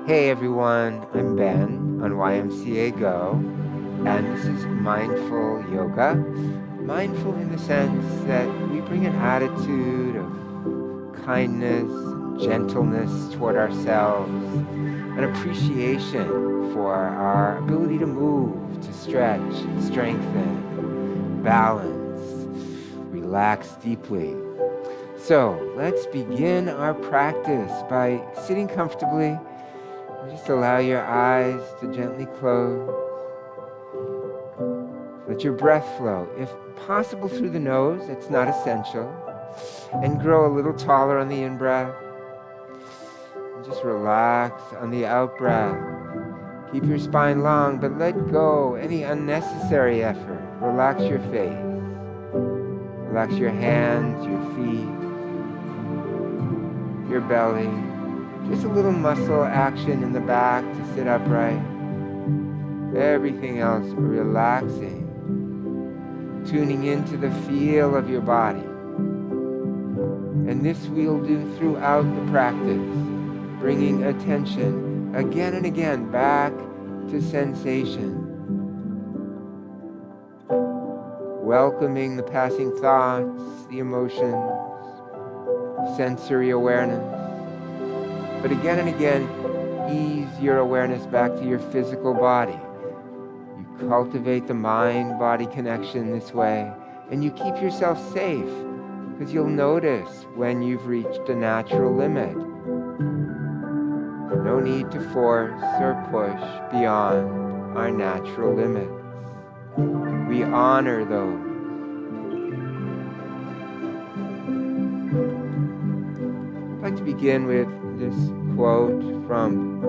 Hey everyone, I'm Ben on YMCA Go, and this is Mindful Yoga. Mindful in the sense that we bring an attitude of kindness, gentleness toward ourselves, an appreciation for our ability to move, to stretch, strengthen, balance, relax deeply. So let's begin our practice by sitting comfortably. Just allow your eyes to gently close. Let your breath flow, if possible through the nose, it's not essential. And grow a little taller on the in-breath. And just relax on the out-breath. Keep your spine long, but let go any unnecessary effort. Relax your face. Relax your hands, your feet, your belly. Just a little muscle action in the back to sit upright. Everything else relaxing. Tuning into the feel of your body. And this we'll do throughout the practice, bringing attention again and again back to sensation. Welcoming the passing thoughts, the emotions, sensory awareness. But again and again, ease your awareness back to your physical body. You cultivate the mind-body connection this way, and you keep yourself safe, because you'll notice when you've reached a natural limit. No need to force or push beyond our natural limits. We honor those. I'd like to begin with this quote from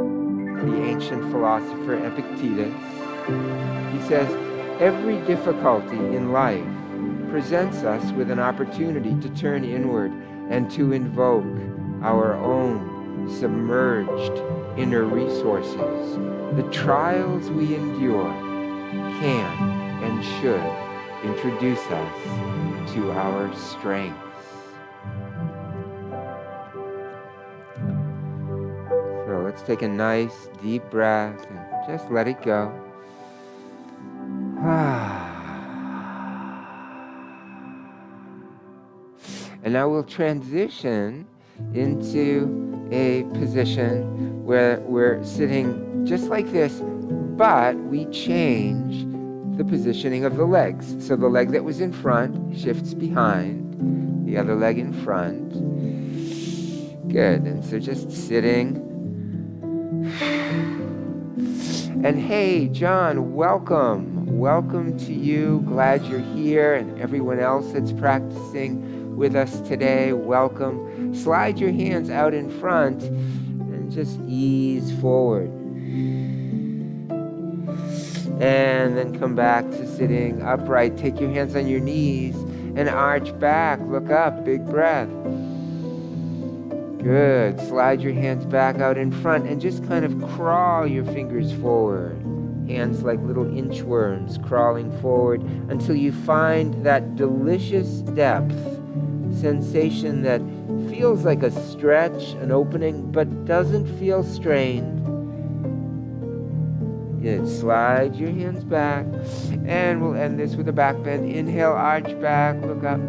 the ancient philosopher Epictetus. He says, "Every difficulty in life presents us with an opportunity to turn inward and to invoke our own submerged inner resources. The trials we endure can and should introduce us to our strengths." So let's take a nice deep breath and just let it go. And now we'll transition into a position where we're sitting just like this, but we change the positioning of the legs. So the leg that was in front shifts behind, the other leg in front. Good, and so just sitting. And hey, John, welcome. Welcome to you. Glad you're here, and everyone else that's practicing with us today, welcome. Slide your hands out in front and just ease forward. And then come back to sitting upright. Take your hands on your knees and arch back. Look up, big breath. Good. Slide your hands back out in front and just kind of crawl your fingers forward. Hands like little inchworms crawling forward until you find that delicious depth, sensation that feels like a stretch, an opening, but doesn't feel strained. Good. Slide your hands back, and we'll end this with a back bend. Inhale, arch back, look up,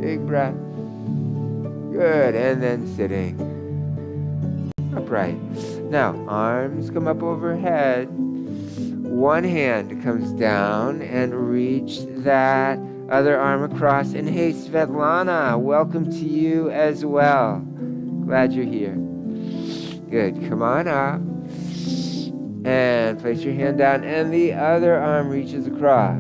big breath. Good, and then sitting upright. Now, arms come up overhead. One hand comes down and reach that other arm across. And hey, Svetlana, welcome to you as well. Glad you're here. Good, come on up. And place your hand down, and the other arm reaches across.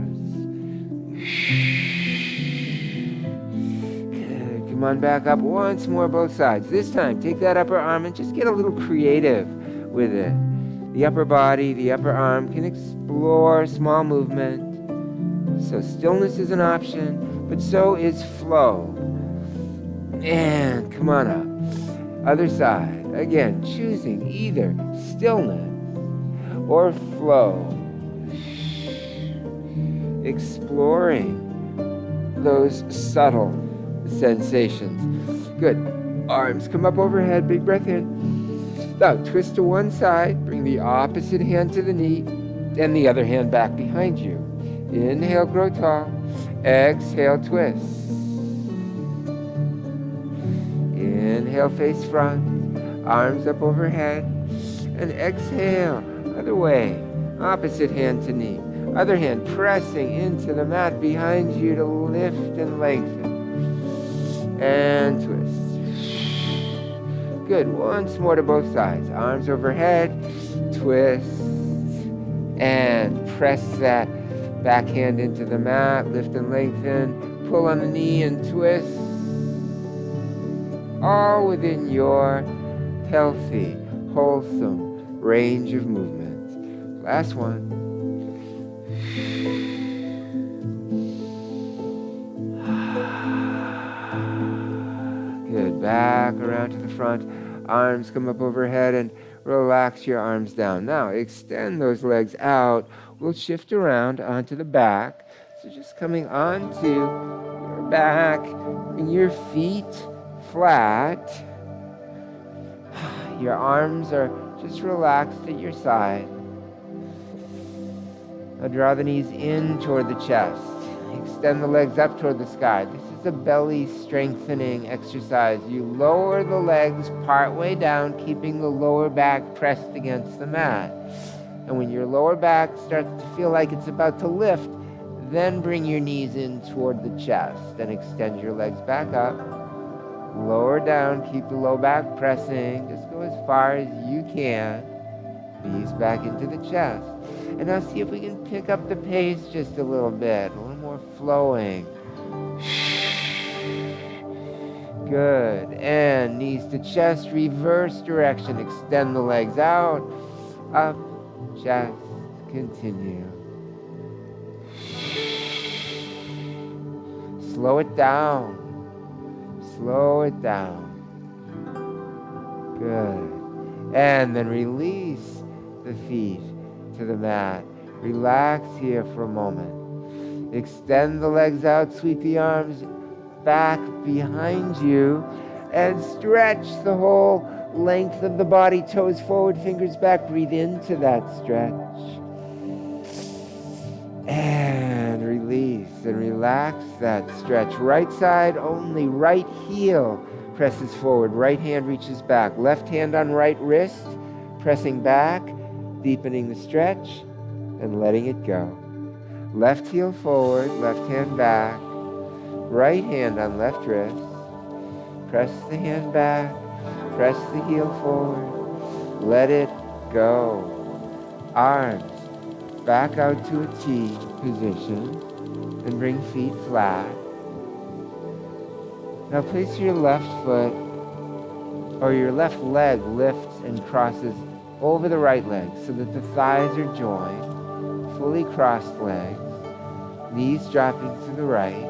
Good, come on back up once more, both sides. This time, take that upper arm and just get a little creative with it. The upper body, the upper arm can explore small movement. So stillness is an option, but so is flow. And come on up. Other side. Again, choosing either stillness or flow. Exploring those subtle sensations. Good. Arms come up overhead. Big breath in. Now, twist to one side, bring the opposite hand to the knee, and the other hand back behind you. Inhale, grow tall. Exhale, twist. Inhale, face front, arms up overhead, and exhale, other way, opposite hand to knee. Other hand pressing into the mat behind you to lift and lengthen. And twist. Good. Once more to both sides. Arms overhead, twist, and press that back hand into the mat, lift and lengthen, pull on the knee and twist. All within your healthy, wholesome range of movement. Last one. Good. Back around to the front. Arms come up overhead and relax your arms down. Now extend those legs out. We'll shift around onto the back. So just coming onto your back and your feet flat. Your arms are just relaxed at your side. Now draw the knees in toward the chest. Extend the legs up toward the sky. This is a belly strengthening exercise. You lower the legs partway down, keeping the lower back pressed against the mat. And when your lower back starts to feel like it's about to lift, then bring your knees in toward the chest and extend your legs back up. Lower down, keep the low back pressing. Just go as far as you can. Knees back into the chest. And now see if we can pick up the pace just a little bit, a little more flowing. Good. And knees to chest, reverse direction. Extend the legs out, up, chest, continue. Slow it down. Slow it down. Good. And then release the feet to the mat. Relax here for a moment. Extend the legs out, sweep the arms back behind you, and stretch the whole length of the body, toes forward, fingers back. Breathe into that stretch. And release and relax that stretch. Right side only, right heel presses forward, right hand reaches back, left hand on right wrist, pressing back, deepening the stretch, and letting it go. Left heel forward, left hand back, right hand on left wrist, press the hand back, press the heel forward, let it go. Arms back out to a T position, and bring feet flat. Now place your left foot, or your left leg lifts and crosses over the right leg so that the thighs are joined, fully crossed legs, knees dropping to the right,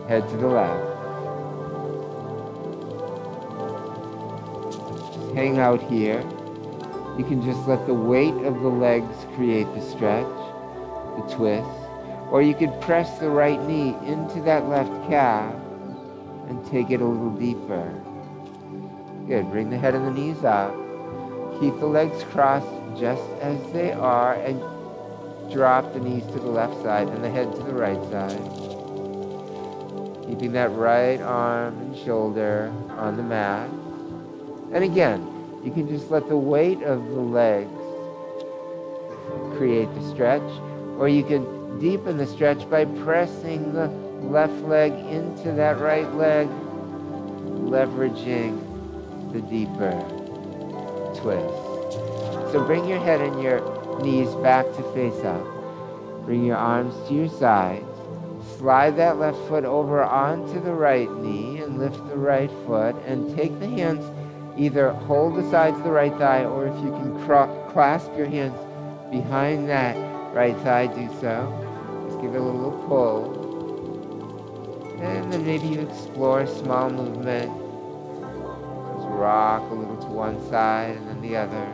head to the left. Just hang out here. You can just let the weight of the legs create the stretch, the twist, or you could press the right knee into that left calf and take it a little deeper. Good. Bring the head and the knees up. Keep the legs crossed just as they are, and drop the knees to the left side and the head to the right side. Keeping that right arm and shoulder on the mat. And again, you can just let the weight of the legs create the stretch, or you can deepen the stretch by pressing the left leg into that right leg, leveraging the deeper twist. So bring your head and your knees back to face up. Bring your arms to your sides. Slide that left foot over onto the right knee and lift the right foot, and take the hands, either hold the sides of the right thigh, or if you can clasp your hands behind that right thigh, do so. Just give it a little pull. And then maybe you explore a small movement. Just rock a little to one side and then the other.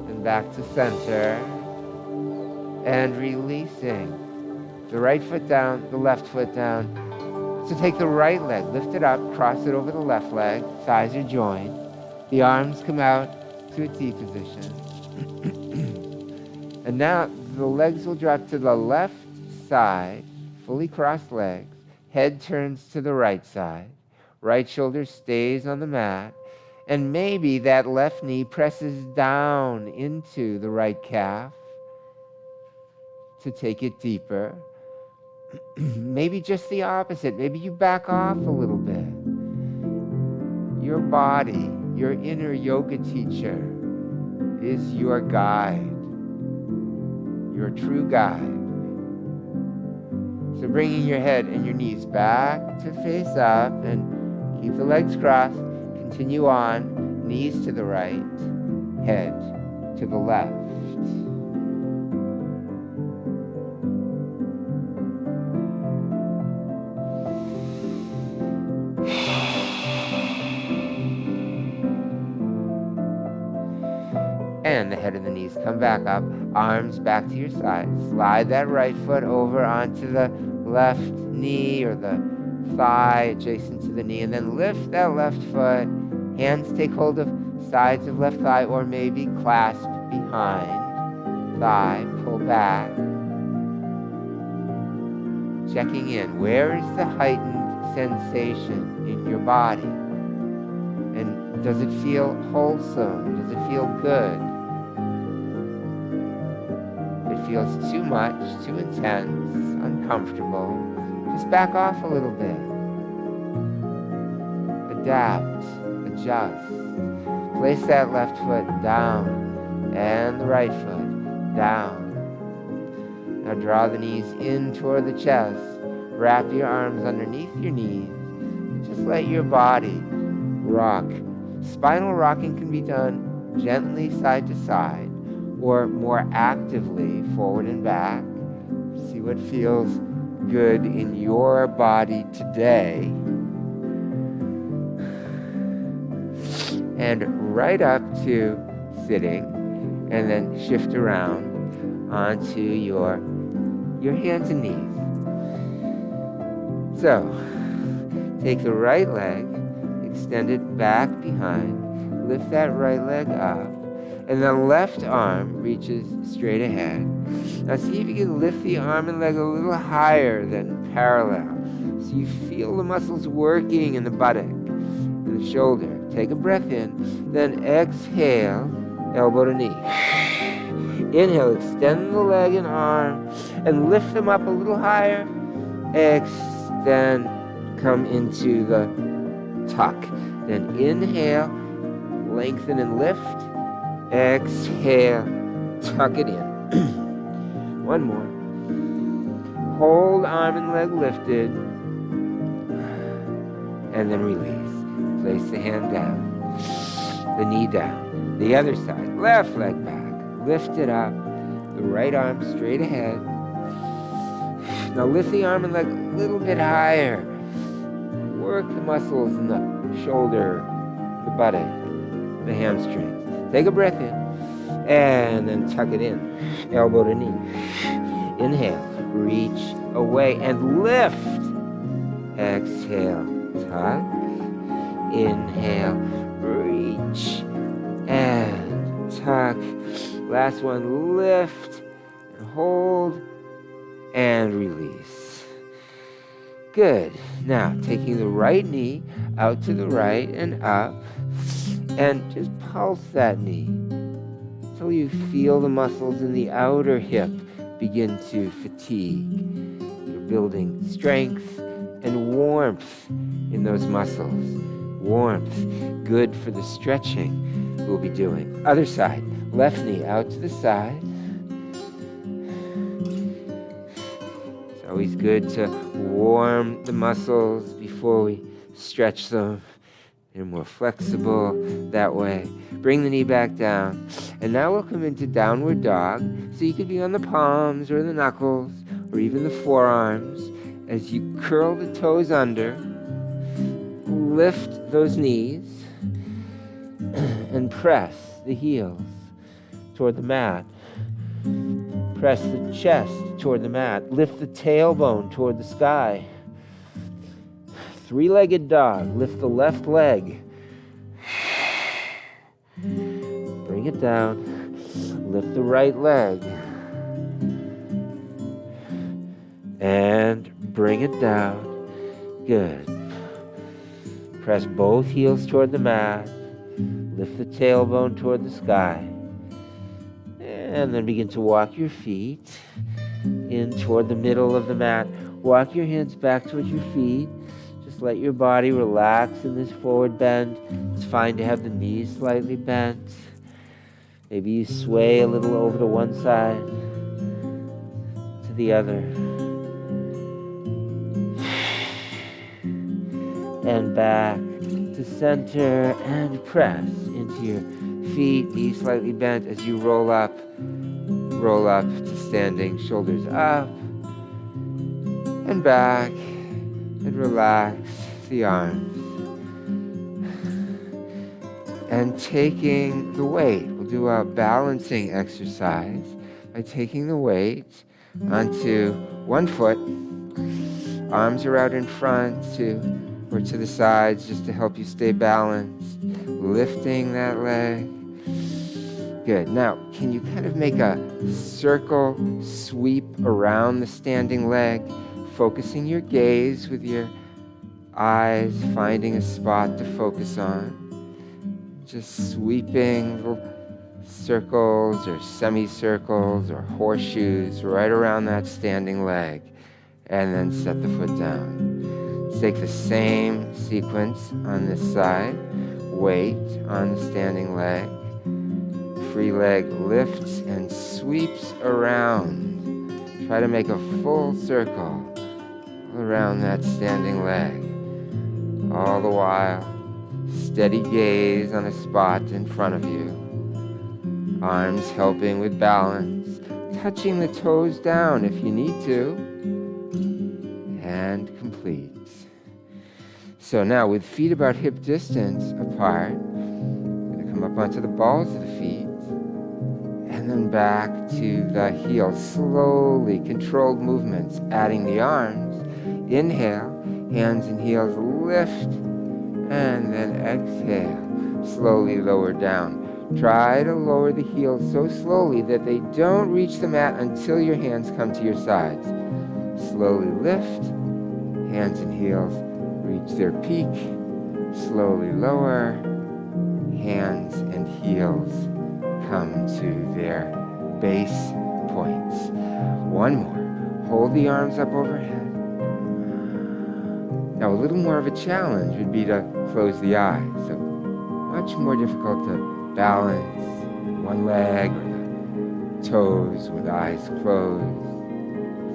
And back to center. And releasing. The right foot down, the left foot down. So take the right leg, lift it up, cross it over the left leg, thighs are joined. The arms come out to a T position. And now the legs will drop to the left side, fully crossed legs. Head turns to the right side. Right shoulder stays on the mat. And maybe that left knee presses down into the right calf to take it deeper. Maybe just the opposite. Maybe you back off a little bit. Your body, your inner yoga teacher, is your guide, your true guide. So bringing your head and your knees back to face up and keep the legs crossed. Continue on, knees to the right, head to the left. And the head and the knees come back up, arms back to your side. Slide that right foot over onto the left knee or the thigh adjacent to the knee, and then lift that left foot. Hands take hold of sides of left thigh or maybe clasp behind thigh, pull back. Checking in. Where is the heightened sensation in your body? And does it feel wholesome? Does it feel good? If it feels too much, too intense, uncomfortable, just back off a little bit. Adapt, adjust. Place that left foot down and the right foot down. Now draw the knees in toward the chest. Wrap your arms underneath your knees. Just let your body rock. Spinal rocking can be done gently side to side or more actively forward and back. See what feels good in your body today. And right up to sitting, and then shift around onto your hands and knees. So, take the right leg, extend it back behind, lift that right leg up, and the left arm reaches straight ahead. Now see if you can lift the arm and leg a little higher than parallel, so you feel the muscles working in the buttock and the shoulder. Take a breath in, then exhale, elbow to knee. Inhale, extend the leg and arm, and lift them up a little higher. Extend, come into the tuck. Then inhale, lengthen and lift. Exhale, tuck it in. One more. Hold arm and leg lifted, and then release. Place the hand down, the knee down. The other side, left leg back. Lift it up, the right arm straight ahead. Now lift the arm and leg a little bit higher. Work the muscles in the shoulder, the buttock, the hamstrings. Take a breath in, and then tuck it in, elbow to knee. Inhale, reach away and lift. Exhale, tuck. Inhale, reach, and tuck. Last one, lift, and hold, and release. Good. Now, taking the right knee out to the right and up, and just pulse that knee until you feel the muscles in the outer hip begin to fatigue. You're building strength and warmth in those muscles. Warmth, good for the stretching we'll be doing. Other side, left knee out to the side. It's always good to warm the muscles before we stretch them. They're more flexible that way. Bring the knee back down. And now we'll come into downward dog. So you could be on the palms or the knuckles or even the forearms as you curl the toes under. Lift those knees and press the heels toward the mat. Press the chest toward the mat. Lift the tailbone toward the sky. Three-legged dog. Lift the left leg. Bring it down. Lift the right leg. And bring it down. Good. Press both heels toward the mat. Lift the tailbone toward the sky. And then begin to walk your feet in toward the middle of the mat. Walk your hands back towards your feet. Just let your body relax in this forward bend. It's fine to have the knees slightly bent. Maybe you sway a little over to one side, to the other. And back to center and press into your feet, knees slightly bent as you roll up to standing, shoulders up and back, and relax the arms. And taking the weight, we'll do a balancing exercise by taking the weight onto one foot, arms are out in front or to the sides just to help you stay balanced, lifting that leg. Good. Now, can you kind of make a circle sweep around the standing leg, focusing your gaze with your eyes, finding a spot to focus on? Just sweeping little circles or semicircles or horseshoes right around that standing leg, and then set the foot down. Let's take the same sequence on this side. Weight on the standing leg. Free leg lifts and sweeps around. Try to make a full circle around that standing leg. All the while, steady gaze on a spot in front of you. Arms helping with balance, touching the toes down if you need to. And complete. So now with feet about hip distance apart, I'm going to come up onto the balls of the feet and then back to the heels. Slowly, controlled movements, adding the arms. Inhale, hands and heels lift, and then exhale. Slowly lower down. Try to lower the heels so slowly that they don't reach the mat until your hands come to your sides. Slowly lift, hands and heels reach their peak. Slowly lower, hands and heels come to their base points. One more. Hold the arms up overhead. Now a little more of a challenge would be to close the eyes. So much more difficult to balance one leg or the toes with eyes closed.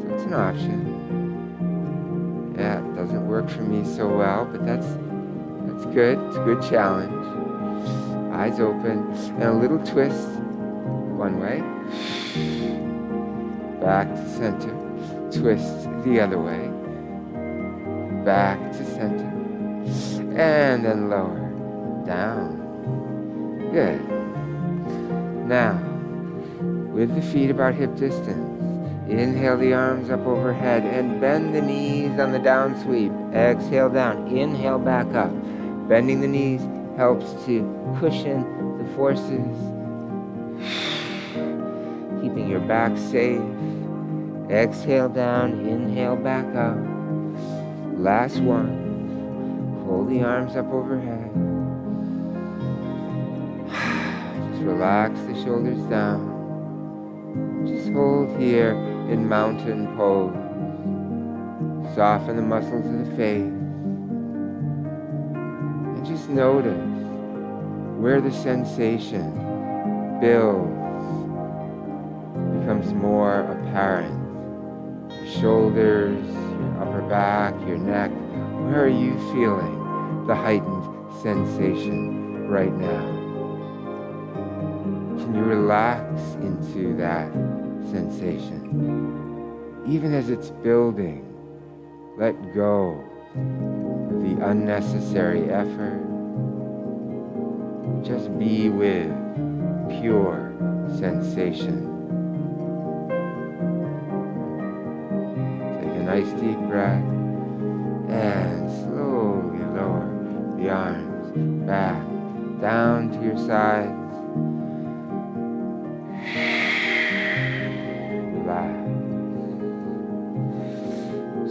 So it's an option. Yeah, it doesn't work for me so well, but that's good. It's a good challenge. Eyes open, and a little twist one way. Back to center. Twist the other way. Back to center. And then lower. Down. Good. Now, with the feet about hip distance, inhale the arms up overhead and bend the knees on the down sweep. Exhale down. Inhale back up. Bending the knees helps to cushion the forces. Keeping your back safe. Exhale down. Inhale back up. Last one. Hold the arms up overhead. Just relax the shoulders down. Just hold here in mountain pose. Soften the muscles of the face. And just notice where the sensation builds, becomes more apparent. Your shoulders, your upper back, your neck. Where are you feeling the heightened sensation right now? Can you relax into that sensation? Even as it's building, let go of the unnecessary effort. Just be with pure sensation. Take a nice deep breath and slowly lower the arms back down to your sides.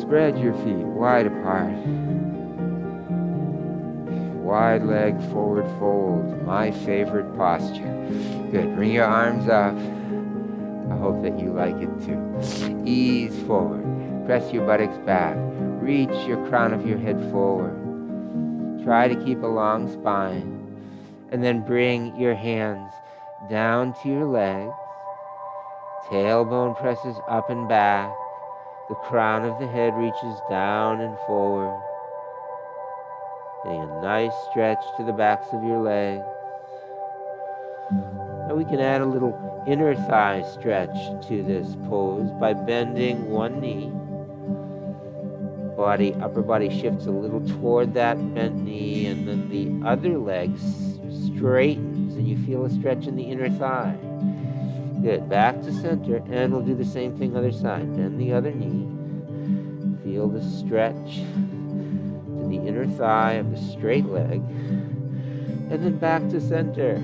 Spread your feet wide apart. Wide leg forward fold, my favorite posture. Good, bring your arms up. I hope that you like it too. Ease forward, press your buttocks back, reach your crown of your head forward. Try to keep a long spine, and then bring your hands down to your legs. Tailbone presses up and back. The crown of the head reaches down and forward. Getting a nice stretch to the backs of your legs. Now we can add a little inner thigh stretch to this pose by bending one knee. Upper body shifts a little toward that bent knee, and then the other leg straightens, and you feel a stretch in the inner thigh. Good, back to center, and we'll do the same thing other side. Bend the other knee. Feel the stretch to the inner thigh of the straight leg, and then back to center.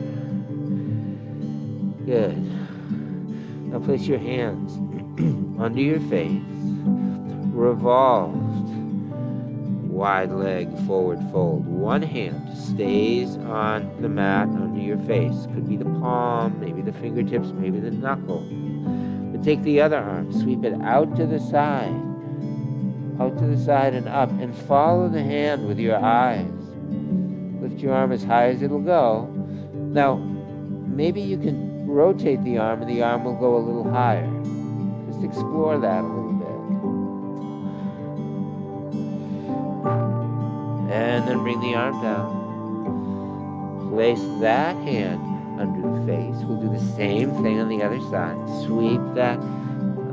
Good. Now place your hands under your face, revolved, wide leg forward fold. One hand stays on the mat under your face. Could be the palm, maybe the fingertips, maybe the knuckle. But take the other arm, sweep it out to the side and up, and follow the hand with your eyes. Lift your arm as high as it'll go. Now, maybe you can rotate the arm and the arm will go a little higher. Just explore that a little bit. And then bring the arm down. Place that hand under the face. We'll do the same thing on the other side. Sweep that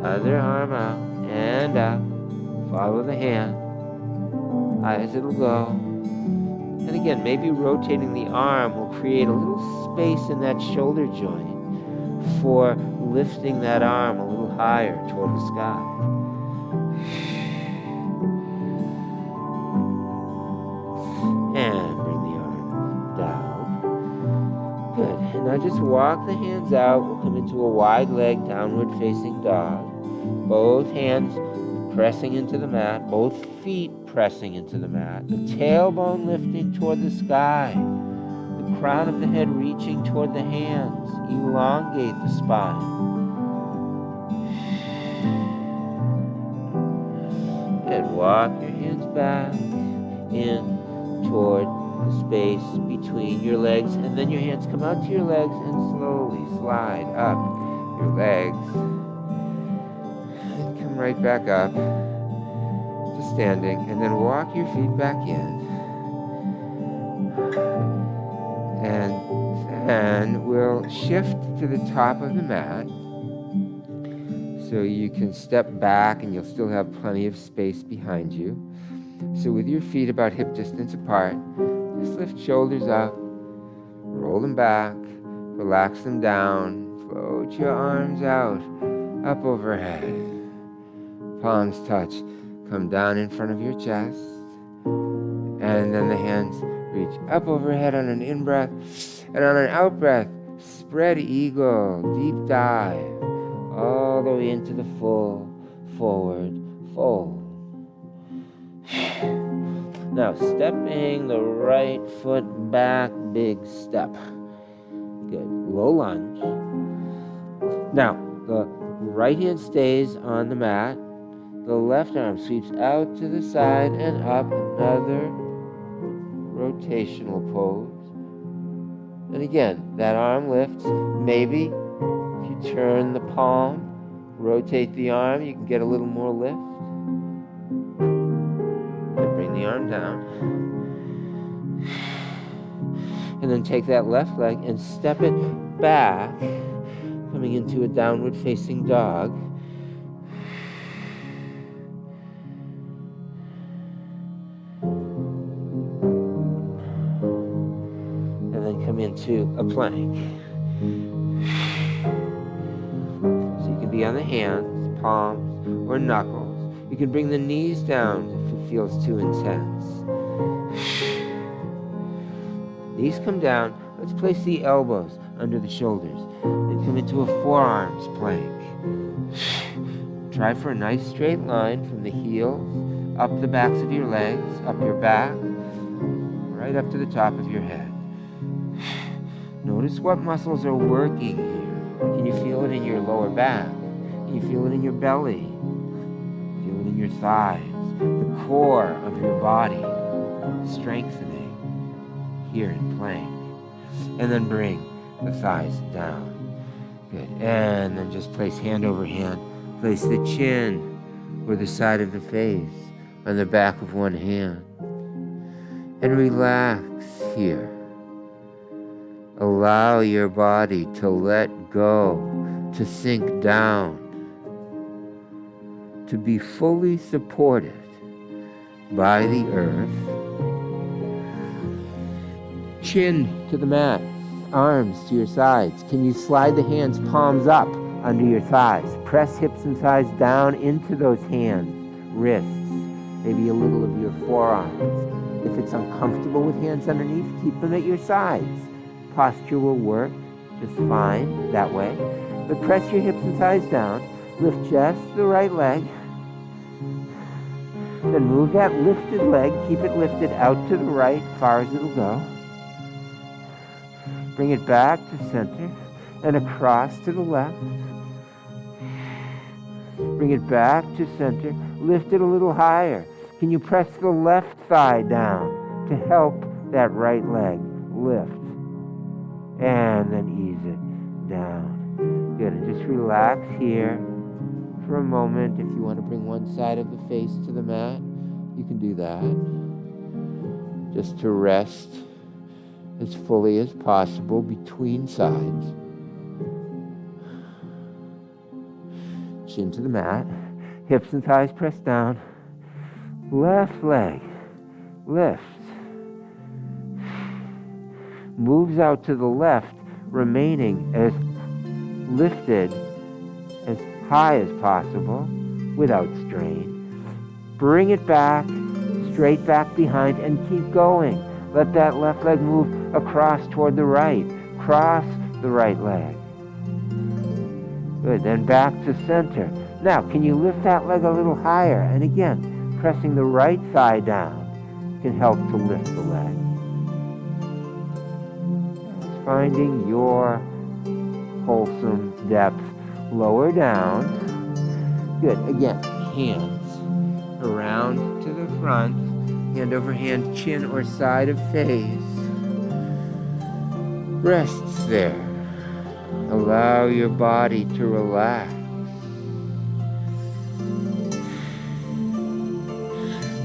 other arm out and up. Follow the hand, high as it'll go. And again, maybe rotating the arm will create a little space in that shoulder joint for lifting that arm a little higher toward the sky. And bring the arm down. Good. And now just walk the hands out. We'll come into a wide leg, downward facing dog. Both hands pressing into the mat, both feet pressing into the mat, the tailbone lifting toward the sky, the crown of the head reaching toward the hands. Elongate the spine. And walk your hands back in toward the space between your legs, and then your hands come out to your legs and slowly slide up your legs. Right back up to standing, and then walk your feet back in, and then we'll shift to the top of the mat so you can step back and you'll still have plenty of space behind you. So with your feet about hip distance apart, just lift shoulders up, roll them back, relax them down, float your arms out, up overhead. Palms touch, come down in front of your chest, and then the hands reach up overhead on an in-breath, and on an out-breath, spread eagle, deep dive, all the way into the full forward fold. Now, stepping the right foot back, big step. Good, low lunge. Now, the right hand stays on the mat. The left arm sweeps out to the side and up, another rotational pose. And again, that arm lifts. Maybe if you turn the palm, rotate the arm, you can get a little more lift. And bring the arm down. And then take that left leg and step it back, coming into a downward facing dog. Into a plank. So you can be on the hands, palms, or knuckles. You can bring the knees down if it feels too intense. Knees come down. Let's place the elbows under the shoulders and come into a forearms plank. Try for a nice straight line from the heels, up the backs of your legs, up your back, right up to the top of your head. Notice what muscles are working here. Can you feel it in your lower back? Can you feel it in your belly? Feel it in your thighs, the core of your body, strengthening here in plank. And then bring the thighs down. Good. And then just place hand over hand. Place the chin or the side of the face on the back of one hand. And relax here. Allow your body to let go, to sink down, to be fully supported by the earth. Chin to the mat, arms to your sides. Can you slide the hands palms up under your thighs? Press hips and thighs down into those hands, wrists, maybe a little of your forearms. If it's uncomfortable with hands underneath, keep them at your sides. Posture will work just fine that way. But press your hips and thighs down. Lift just the right leg. Then move that lifted leg. Keep it lifted out to the right, far as it'll go. Bring it back to center and across to the left. Bring it back to center. Lift it a little higher. Can you press the left thigh down to help that right leg lift? And then ease it down. Good. And just relax here for a moment. If you want to bring one side of the face to the mat, you can do that. Just to rest as fully as possible between sides. Chin to the mat. Hips and thighs pressed down. Left leg lifts. Moves out to the left, remaining as lifted as high as possible without strain. Bring it back, straight back behind, and keep going. Let that left leg move across toward the right. Cross the right leg. Good, then back to center. Now, can you lift that leg a little higher? And again, pressing the right thigh down can help to lift the leg. Finding your wholesome depth. Lower down. Good. Again, hands around to the front. Hand over hand, chin or side of face. Rests there. Allow your body to relax.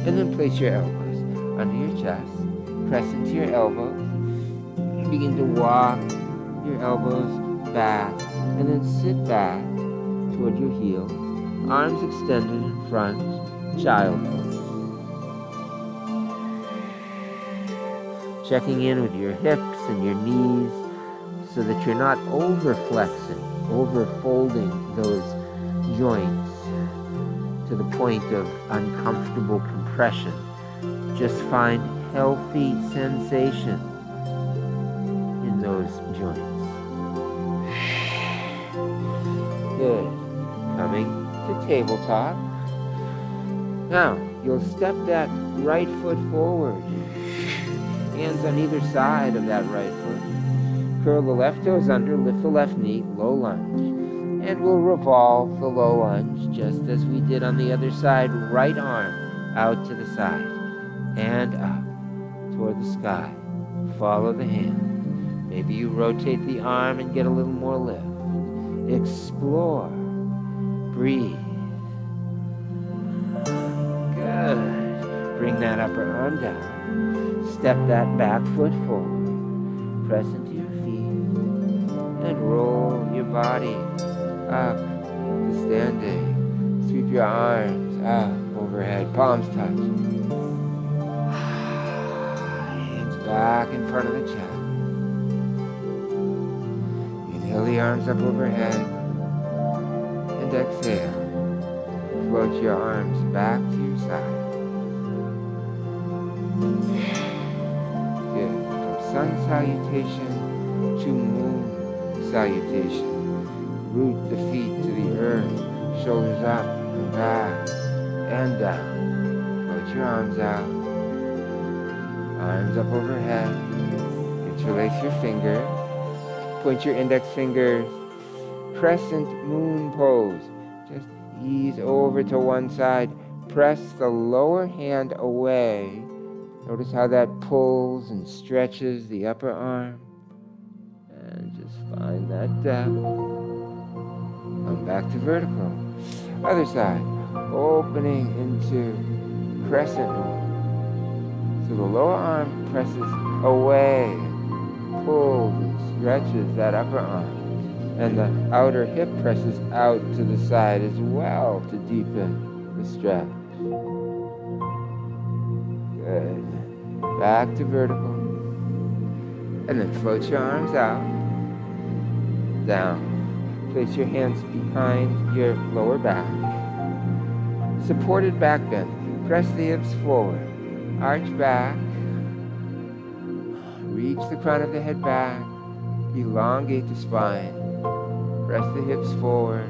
And then place your elbows under your chest. Press into your elbows. Begin to walk your elbows back and then sit back toward your heels, arms extended in front, child pose. Checking in with your hips and your knees so that you're not over-flexing, over-folding those joints to the point of uncomfortable compression. Just find healthy sensation those joints. Good. Coming to tabletop. Now, you'll step that right foot forward. Hands on either side of that right foot. Curl the left toes under, lift the left knee, low lunge. And we'll revolve the low lunge just as we did on the other side. Right arm out to the side and up toward the sky. Follow the hand. Maybe you rotate the arm and get a little more lift. Explore. Breathe. Good. Bring that upper arm down. Step that back foot forward. Press into your feet. And roll your body up to standing. Sweep your arms up overhead. Palms touch. Hands back in front of the chest. Inhale the arms up overhead and exhale. Float your arms back to your side. Good. From sun salutation to moon salutation. Root the feet to the earth. Shoulders up and back and down. Float your arms out. Arms up overhead. Interlace your fingers. Point your index fingers. Crescent moon pose. Just ease over to one side. Press the lower hand away. Notice how that pulls and stretches the upper arm. And just find that depth. Come back to vertical. Other side. Opening into crescent moon. So the lower arm presses away, pulls and stretches that upper arm. And the outer hip presses out to the side as well to deepen the stretch. Good. Back to vertical. And then float your arms out. Down. Place your hands behind your lower back. Supported back bend. Press the hips forward. Arch back. Reach the crown of the head back. Elongate the spine. Press the hips forward.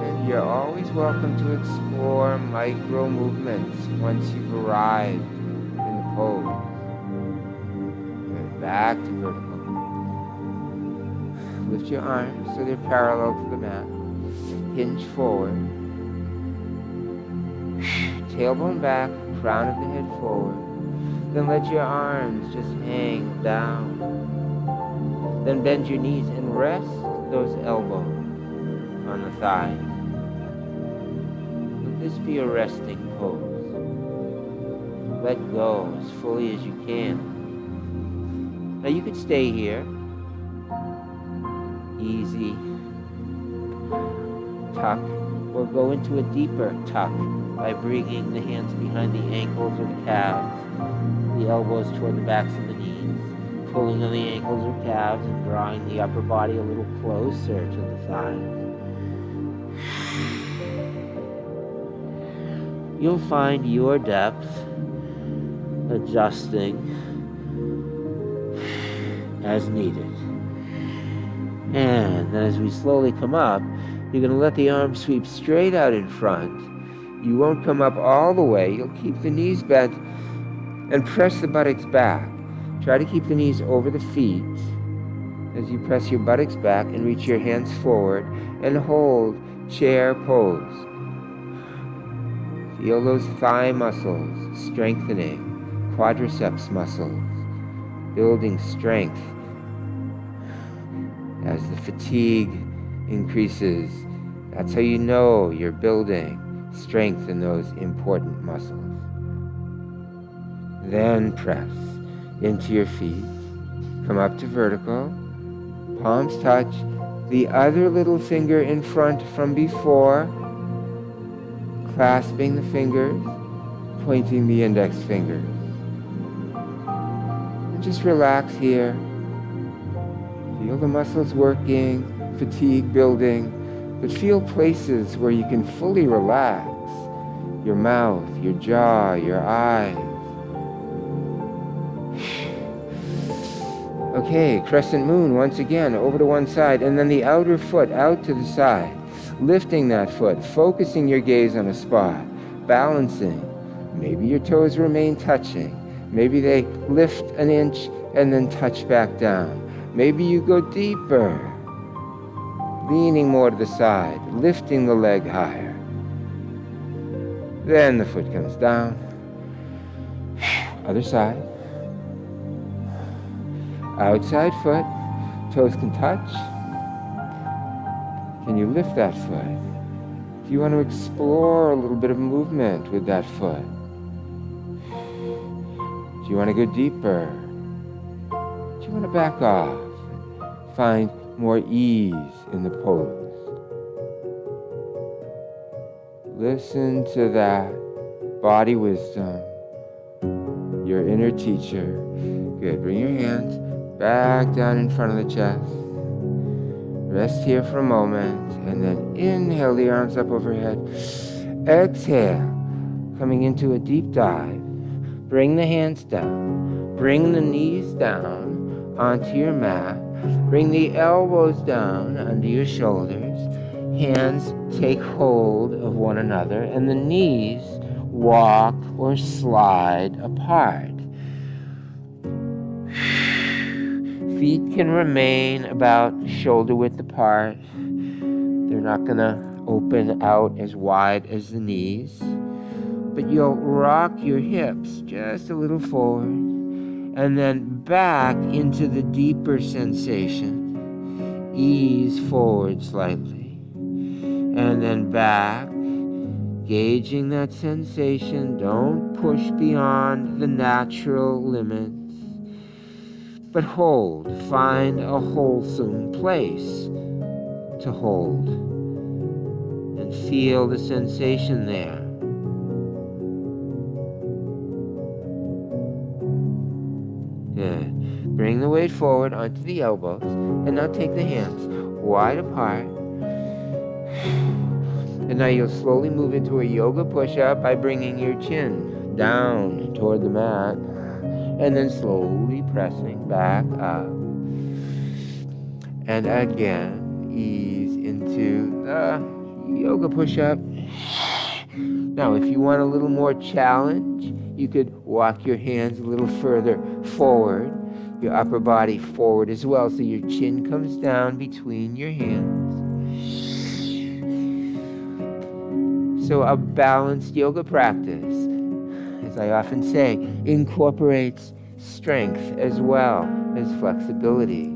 And you're always welcome to explore micro movements once you've arrived in the pose. And back to vertical. Lift your arms so they're parallel to the mat. Hinge forward. Tailbone back, crown of the head forward. Then let your arms just hang down. Then bend your knees and rest those elbows on the thighs. Let this be a resting pose. Let go as fully as you can. Now you could stay here. Easy. Tuck. Or go into a deeper tuck by bringing the hands behind the ankles or the calves, the elbows toward the backs of the knees, pulling on the ankles or calves and drawing the upper body a little closer to the thighs. You'll find your depth adjusting as needed. And then as we slowly come up, you're going to let the arms sweep straight out in front. You won't come up all the way. You'll keep the knees bent and press the buttocks back. Try to keep the knees over the feet as you press your buttocks back and reach your hands forward and hold chair pose. Feel those thigh muscles strengthening, quadriceps muscles, building strength as the fatigue increases. That's how you know you're building strength in those important muscles. Then press into your feet. Come up to vertical. Palms touch. The other little finger in front from before. Clasping the fingers. Pointing the index fingers. And just relax here. Feel the muscles working. Fatigue building. But feel places where you can fully relax. Your mouth, your jaw, your eyes. Okay, crescent moon once again, over to one side, and then the outer foot out to the side. Lifting that foot, focusing your gaze on a spot, balancing. Maybe your toes remain touching. Maybe they lift an inch and then touch back down. Maybe you go deeper, leaning more to the side, lifting the leg higher. Then the foot comes down. Other side. Outside foot. Toes can touch. Can you lift that foot? Do you want to explore a little bit of movement with that foot? Do you want to go deeper? Do you want to back off? Find more ease in the pose. Listen to that body wisdom, your inner teacher. Good. Bring your hands back down in front of the chest. Rest here for a moment, and then inhale the arms up overhead. Exhale, coming into a deep dive. Bring the hands down. Bring the knees down onto your mat. Bring the elbows down under your shoulders. Hands take hold of one another, and the knees walk or slide apart. Feet can remain about shoulder width apart. They're not going to open out as wide as the knees, but you'll rock your hips just a little forward and then back into the deeper sensation. Ease forward slightly and then back, gauging that sensation. Don't push beyond the natural limits, but hold. Find a wholesome place to hold and feel the sensation there. Good. Bring the weight forward onto the elbows, and now take the hands wide apart. And now you'll slowly move into a yoga push-up by bringing your chin down toward the mat, and then slowly pressing back up. And again, ease into the yoga push-up. Now, if you want a little more challenge, you could walk your hands a little further forward, your upper body forward as well, so your chin comes down between your hands. So a balanced yoga practice, as I often say, incorporates strength as well as flexibility.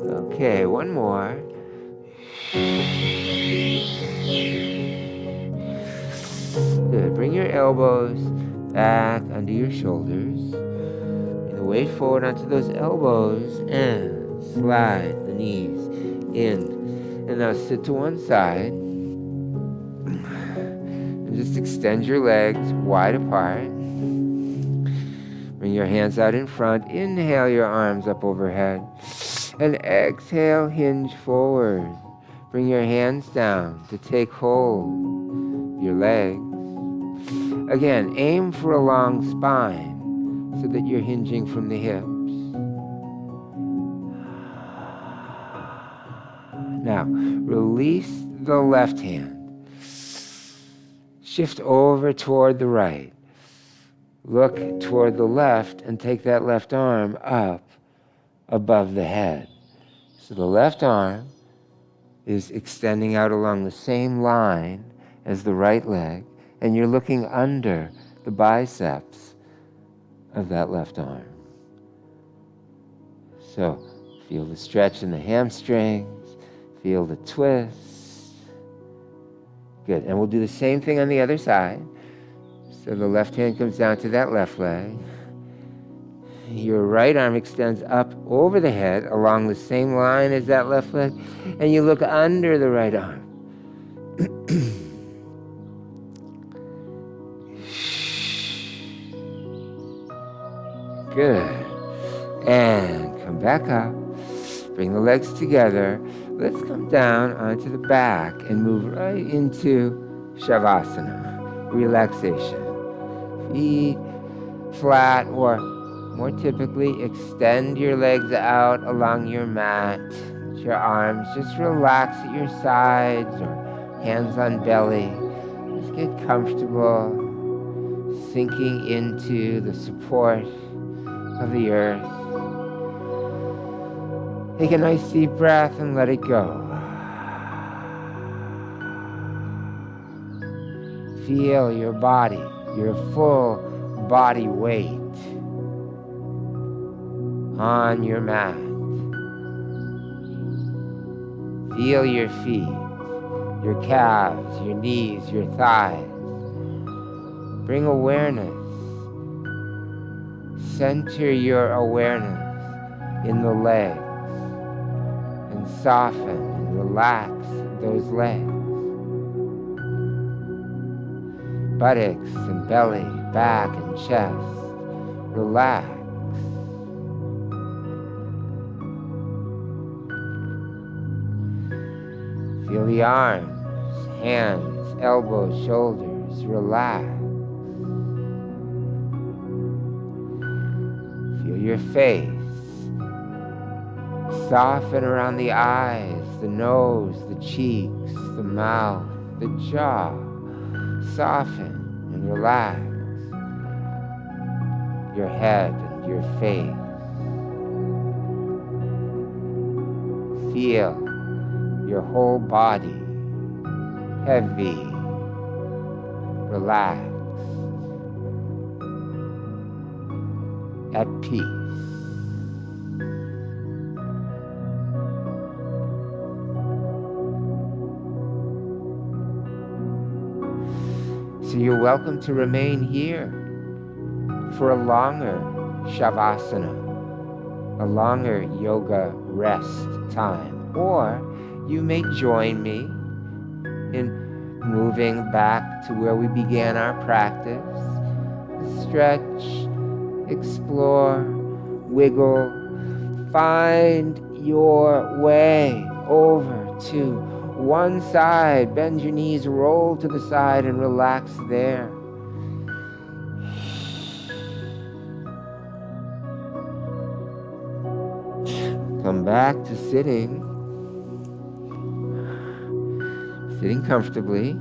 Okay, one more. Good. Bring your elbows back under your shoulders. Bring the weight forward onto those elbows and slide the knees in. And now sit to one side. And just extend your legs wide apart. Bring your hands out in front. Inhale your arms up overhead. And exhale, hinge forward. Bring your hands down to take hold of your legs. Again, aim for a long spine so that you're hinging from the hips. Now, release the left hand. Shift over toward the right. Look toward the left and take that left arm up above the head. So the left arm is extending out along the same line as the right leg, and you're looking under the biceps of that left arm. So feel the stretch in the hamstrings, feel the twist. Good, and we'll do the same thing on the other side. So the left hand comes down to that left leg. Your right arm extends up over the head along the same line as that left leg, and you look under the right arm. Good. And come back up. Bring the legs together. Let's come down onto the back and move right into Shavasana, relaxation. Feet flat, or more typically, extend your legs out along your mat. Let your arms just relax at your sides or hands on belly. Just get comfortable, sinking into the support of the earth. Take a nice deep breath and let it go. Feel your body, your full body weight on your mat. Feel your feet, your calves, your knees, your thighs. Bring awareness. Center your awareness in the legs and soften and relax those legs. Buttocks and belly, back and chest. Relax. Feel the arms, hands, elbows, shoulders. Relax. Feel your face. Soften around the eyes, the nose, the cheeks, the mouth, the jaw. Soften and relax your head and your face. Feel your whole body heavy, relaxed, at peace. So you're welcome to remain here for a longer Shavasana, a longer yoga rest time. Or you may join me in moving back to where we began our practice. Stretch, explore, wiggle, find your way over to one side. Bend your knees, roll to the side, and relax there. Come back to sitting comfortably,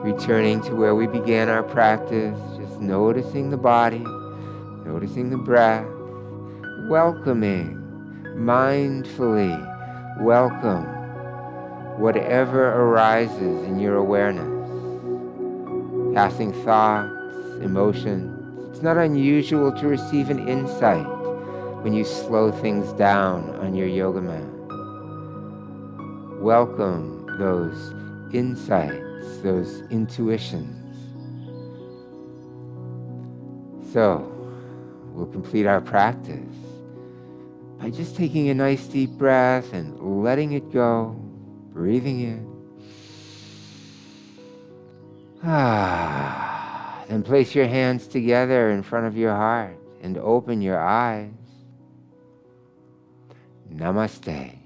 returning to where we began our practice, just noticing the body, noticing the breath, welcoming, mindfully welcome whatever arises in your awareness, passing thoughts, emotions. It's not unusual to receive an insight when you slow things down on your yoga mat. Welcome those insights, those intuitions. So, we'll complete our practice by just taking a nice deep breath and letting it go, breathing in. Then place your hands together in front of your heart and open your eyes. Namaste.